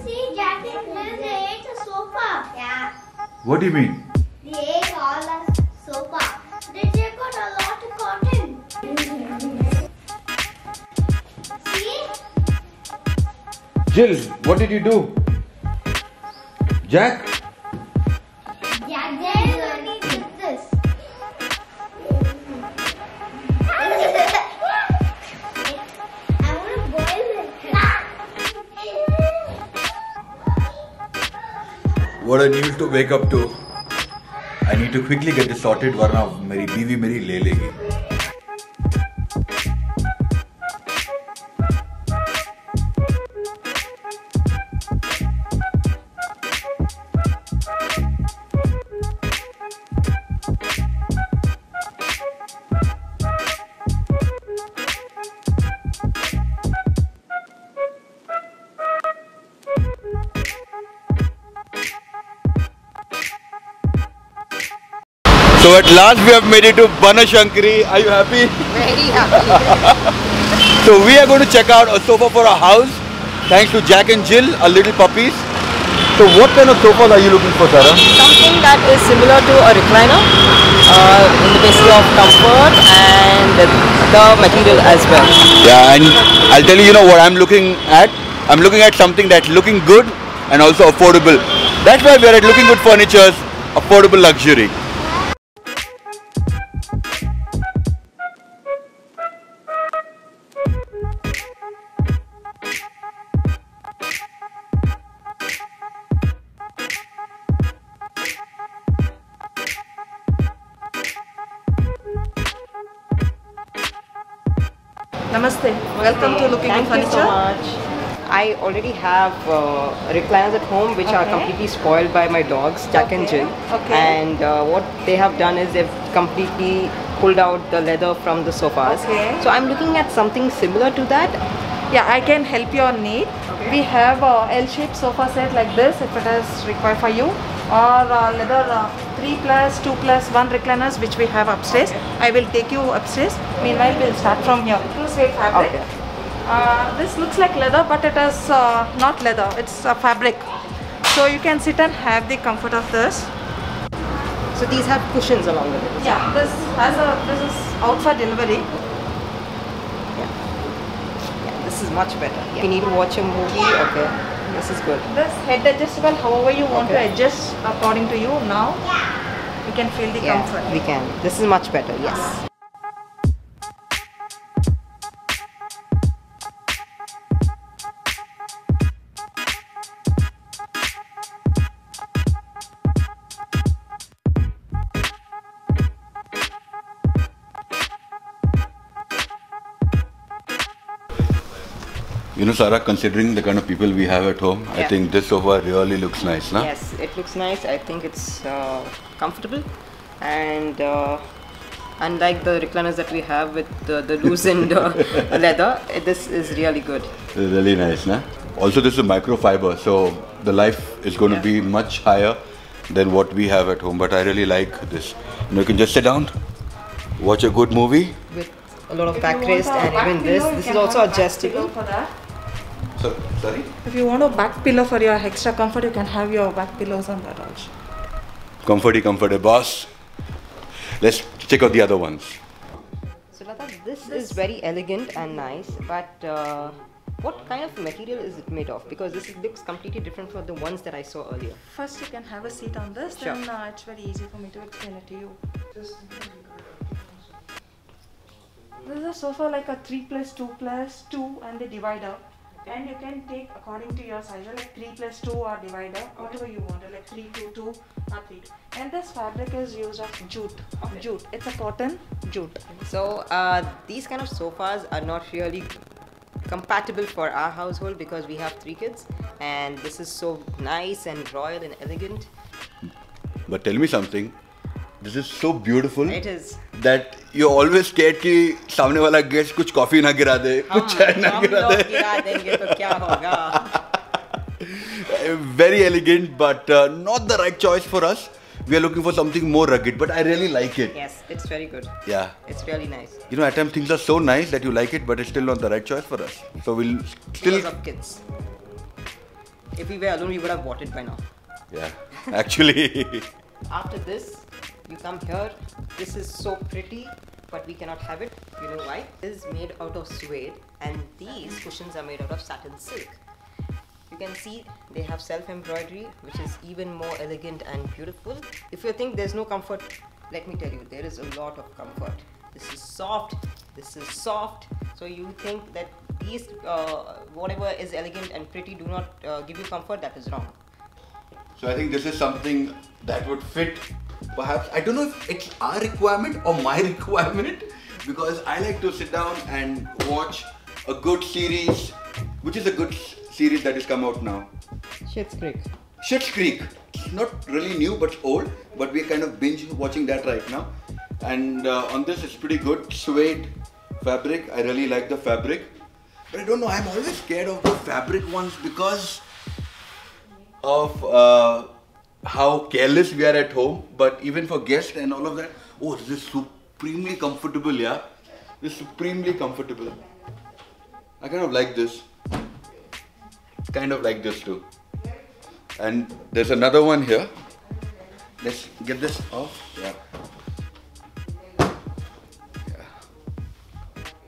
See, Jack and Jill, they ate the sofa. Yeah. What do you mean? They ate all the sofa. They took out a lot of cotton. See? Jill, what did you do? Jack? Jack, they only did this. I'm gonna boil it. What a news to wake up to. I need to quickly get this sorted वरना मेरी बीवी मेरी ले लेगी. So at last we have made it to Banashankari. Are you happy? Very happy. So we are going to check out a sofa for our house. Thanks to Jack and Jill, our little puppies. So what kind of sofa are you looking for, Sarah? Something that is similar to a recliner in the basis of comfort and the material as well. Yeah, and I'll tell you, what I'm looking at. I'm looking at something that's looking good and also affordable. That's why we're at Looking Good Furniture's affordable luxury. Namaste. Welcome to Looking Good Thank you Furniture. so much. I already have recliners at home which are completely spoiled by my dogs, Jack and Jill. Okay. And what they have done is they've completely pulled out the leather from the sofas. Okay. So I'm looking at something similar to that. Yeah, I can help you on need. We have a L-shaped sofa set like this if it is required for you, or leather 3+, 2+, 1 recliners which we have upstairs. I will take you upstairs. Meanwhile, we'll start from here. Full suede fabric. Okay. This looks like leather, but it is not leather. It's a fabric. So you can sit and have the comfort of this. So these have cushions along with it. Yeah, this is out for delivery. This is much better. If you need to watch a movie, okay, this is good. This head adjustable, however you want to adjust according to you. Now you can feel the comfort. We can. This is much better, yes. Sarah, considering the kind of people we have at home, I think this sofa really looks nice, na? Yes, it looks nice. I think it's comfortable, and unlike the recliners that we have with the loosened leather, this is really good. Really nice, na? Also, this is microfiber, so the life is going to be much higher than what we have at home. But I really like this. You can just sit down, watch a good movie. With a lot of backrest, and even this is also adjustable. For that. Sorry? If you want a back pillow for your extra comfort, you can have your back pillows on that also. Comforty, boss. Let's check out the other ones. So Lata, this is very elegant and nice, but what kind of material is it made of? Because this looks completely different from the ones that I saw earlier. First you can have a seat on this, Sure. then it's very easy for me to explain it to you. This is a sofa like a 3+2+2 and the divider. And you can take according to your size, like 3+2 or divider, whatever you want, like 3+2 or 3+2. And this fabric is used of jute. Jute. It's a cotton jute. So these kind of sofas are not really compatible for our household because we have 3 kids, and this is so nice and royal and elegant. But tell me something. This is so beautiful. It is. That you're always scared कि सामने वाला guest कुछ coffee ना गिरा दे, कुछ चाय ना गिरा दे. गिरा देंगे तो क्या होगा? Very elegant, but not the right choice for us. We are looking for something more rugged, but I really like it. Yes, it's very good. Yeah. It's really nice. At times things are so nice that you like it, but it's still not the right choice for us. So we'll still. Because of kids. If we were alone, we would have bought it by now. Yeah, actually. After this, you come here. This is so pretty, but we cannot have it. You know why? This is made out of suede, and these cushions are made out of satin silk. You can see they have self-embroidery, which is even more elegant and beautiful. If you think there's no comfort, let me tell you, there is a lot of comfort. This is soft, this is soft. So you think that these, whatever is elegant and pretty do not give you comfort, that is wrong. So I think this is something that would fit, perhaps, I don't know if it's our requirement or my requirement, because I like to sit down and watch a good series, which is a good series that has come out now. Schitt's Creek. Schitt's Creek. It's not really new but old, but we're kind of binge watching that right now. And on this it's pretty good. Suede fabric. I really like the fabric. But I don't know, I'm always scared of the fabric ones because of how careless we are at home. But even for guests and all of that, oh, this is supremely comfortable, yeah. This is supremely comfortable. I kind of like this. Kind of like this too. And there's another one here. Let's get this off. Yeah.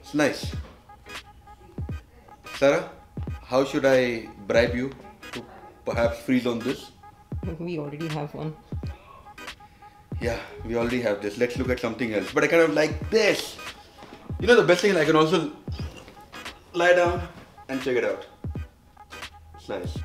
It's nice. Sarah, how should I bribe you to perhaps freeze on this? We already have one. Yeah, we already have this. Let's look at something else. But I kind of like this. You know, the best thing is I can also lie down and check it out. It's nice.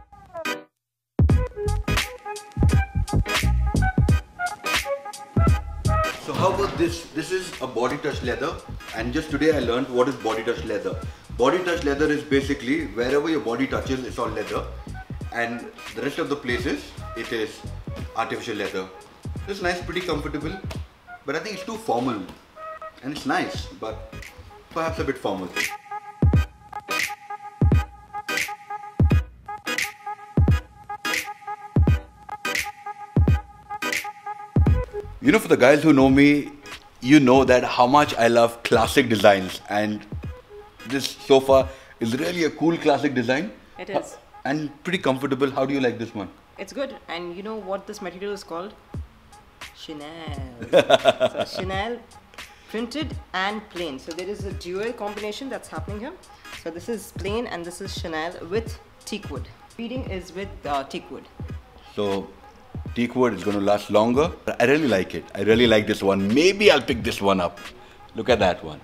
So how about this? This is a body touch leather, and just today I learned what is body touch leather. Body touch leather is basically wherever your body touches, it's all leather, and the rest of the places it is artificial leather. It's nice, pretty comfortable, but I think it's too formal, and it's nice, but perhaps a bit formal. You know, for the guys who know me, you know that how much I love classic designs, and this sofa is really a cool classic design. It is. And pretty comfortable. How do you like this one? It's good. And you know what this material is called? Chanel. So Chanel printed and plain. So there is a dual combination that's happening here. So this is plain and this is Chanel with teak wood. Feeding is with teak wood. So teak wood is going to last longer. I really like it. I really like this one. Maybe I'll pick this one up. Look at that one.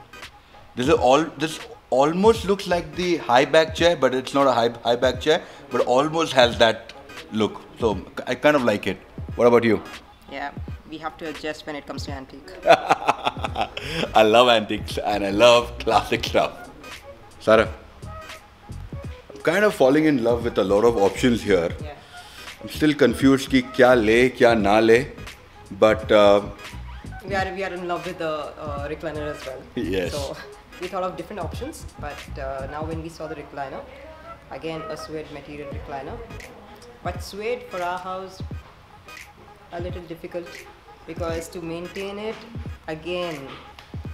This almost looks like the high back chair, but it's not a high back chair, but almost has that look. So I kind of like it. What about you? Yeah, we have to adjust when it comes to antique. I love antiques and I love classic stuff. Sarah, I'm kind of falling in love with a lot of options here. Yeah. I'm still confused ki kya le, kya na le, but We are in love with the recliner as well. Yes. So we thought of different options, but now when we saw the recliner, again a suede material recliner, but suede for our house a little difficult because to maintain it again.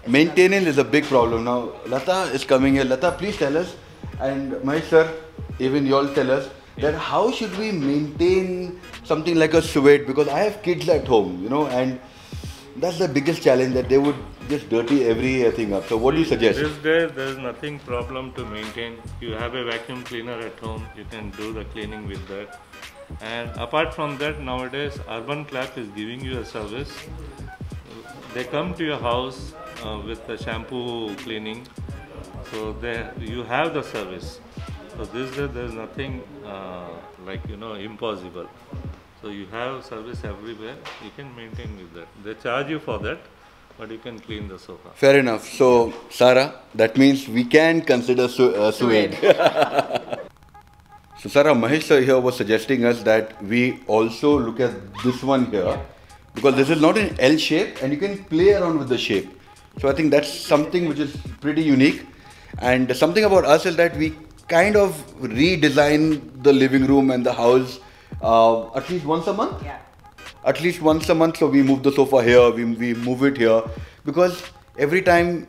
maintenance is a big problem. Now Lata is coming here. Lata, please tell us, and Mahesh sir, even you all tell us that how should we maintain something like a suede, because I have kids at home, you know, and that's the biggest challenge, that they would just dirty everything up. So what do you suggest? These days there is nothing problem to maintain. You have a vacuum cleaner at home, you can do the cleaning with that. And apart from that, nowadays Urban Clap is giving you a service. They come to your house with the shampoo cleaning, so you have the service. So this day there is nothing impossible. So you have service everywhere, you can maintain with that. They charge you for that, but you can clean the sofa. Fair enough. So Sarah, that means we can consider suede. So Sarah, Mahesh sir here was suggesting us that we also look at this one here, because this is not an L shape and you can play around with the shape. So I think that's something which is pretty unique, and something about us is that we kind of redesign the living room and the house at least once a month. Yeah. At least once a month. So we move the sofa here, we move it here, because every time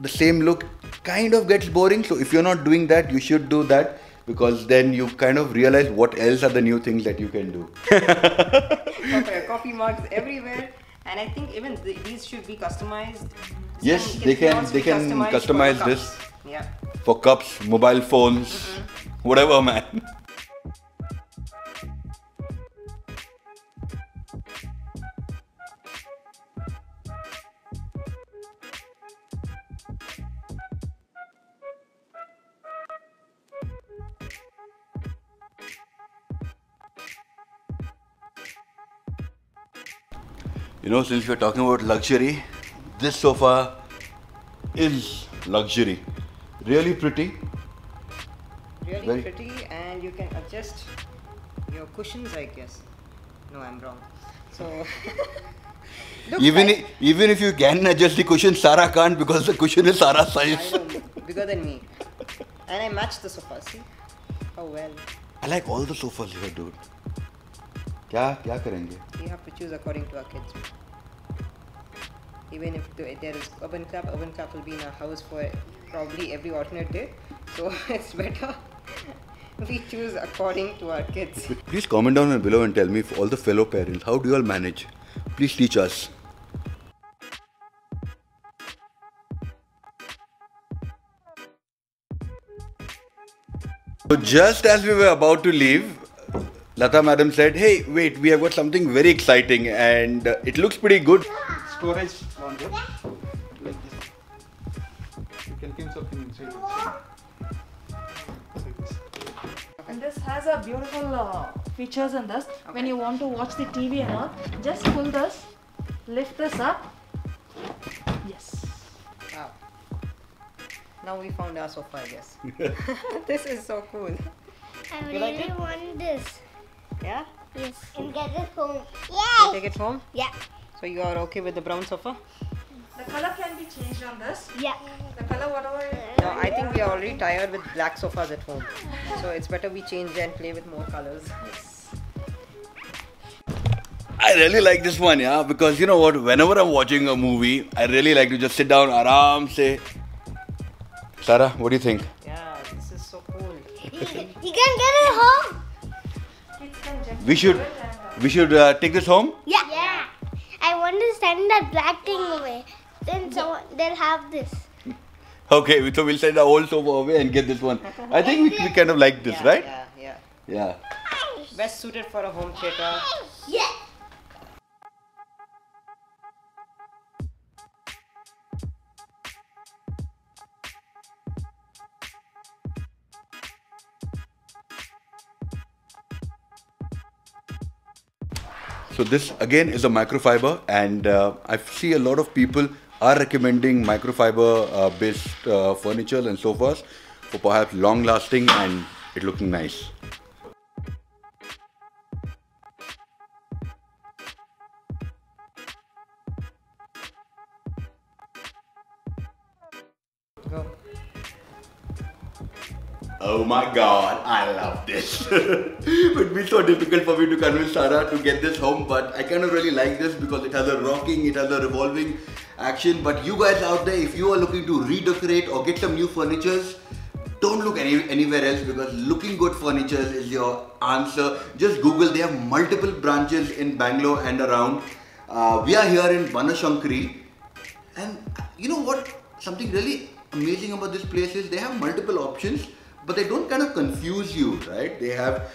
the same look kind of gets boring. So if you're not doing that, you should do that. because then you kind of realize what else are the new things that you can do. Coffee mugs everywhere, and I think even these should be customized. Yes, Some they can also be customize for the this cups. Yeah. for cups, mobile phones, whatever, man. You know, since we're talking about luxury, this sofa is luxury. Really pretty. Really Very- pretty, and you can adjust your cushions, I guess. No, I'm wrong. So, looks Even like, even if you can adjust the cushion, Sara can't because the cushion is Sara's I size. know, bigger than me. And I matched the sofa, see? How well. I like all the sofas here, dude. क्या करेंगे? We have to choose according to our kids. Even if there is Urban Club will be in our house for probably every alternate day. So it's better we choose according to our kids. Please comment down below and tell me, for all the fellow parents, how do you all manage? Please teach us. So just as we were about to leave, Lata madam said, "Hey, wait, we have got something very exciting and it looks pretty good." Storage laundry like this. You can keep something inside also. Like this. And this has a beautiful features in this. When you want to watch the TV and all, just pull this, lift this up. Yes. Wow. Now we found our sofa, I guess. This is so cool. I You like really it? want this. Yeah? Yes. And get it home. You Yay! take it home? Yeah. So you are okay with the brown sofa? The color can be changed on this. Yeah. The color whatever. No, I think we are already tired with black sofas at home. So it's better we change and play with more colors. I really like this one, yeah, because you know what, whenever I'm watching a movie, I really like to just sit down, aram se. Sara, what do you think? Yeah, this is so cool. You can get it home. Kids can jump We should, into it and, we should take this home. Yeah. Yeah. I want to send that black thing away. Then someone they'll have this. Okay, so we'll send our old sofa away and get this one. I think we kind of like this, Yeah, right? Yeah. Yeah. Best suited for a home theater. Yeah. So this again is a microfiber, and I see a lot of people are recommending microfiber based furniture and sofas for perhaps long lasting and it looking nice. Go. Oh my god, I love this. It would be so difficult for me to convince Sara to get this home, but I kind of really like this because it has a rocking, it has a revolving action. But you guys out there, if you are looking to redecorate or get some new furnitures, don't look anywhere else because looking good furniture is your answer. Just Google, they have multiple branches in Bangalore and around. We are here in Banashankari, and you know what? Something really amazing about this place is they have multiple options, but they don't kind of confuse you, right? They have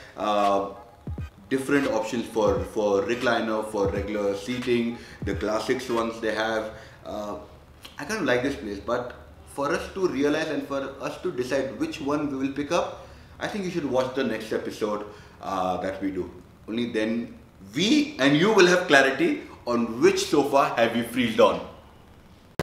different options for recliner, for regular seating, the classics ones they have. I kind of like this place, but for us to realize and for us to decide which one we will pick up, I think you should watch the next episode that we do. Only then we and you will have clarity on which sofa have we freezed on.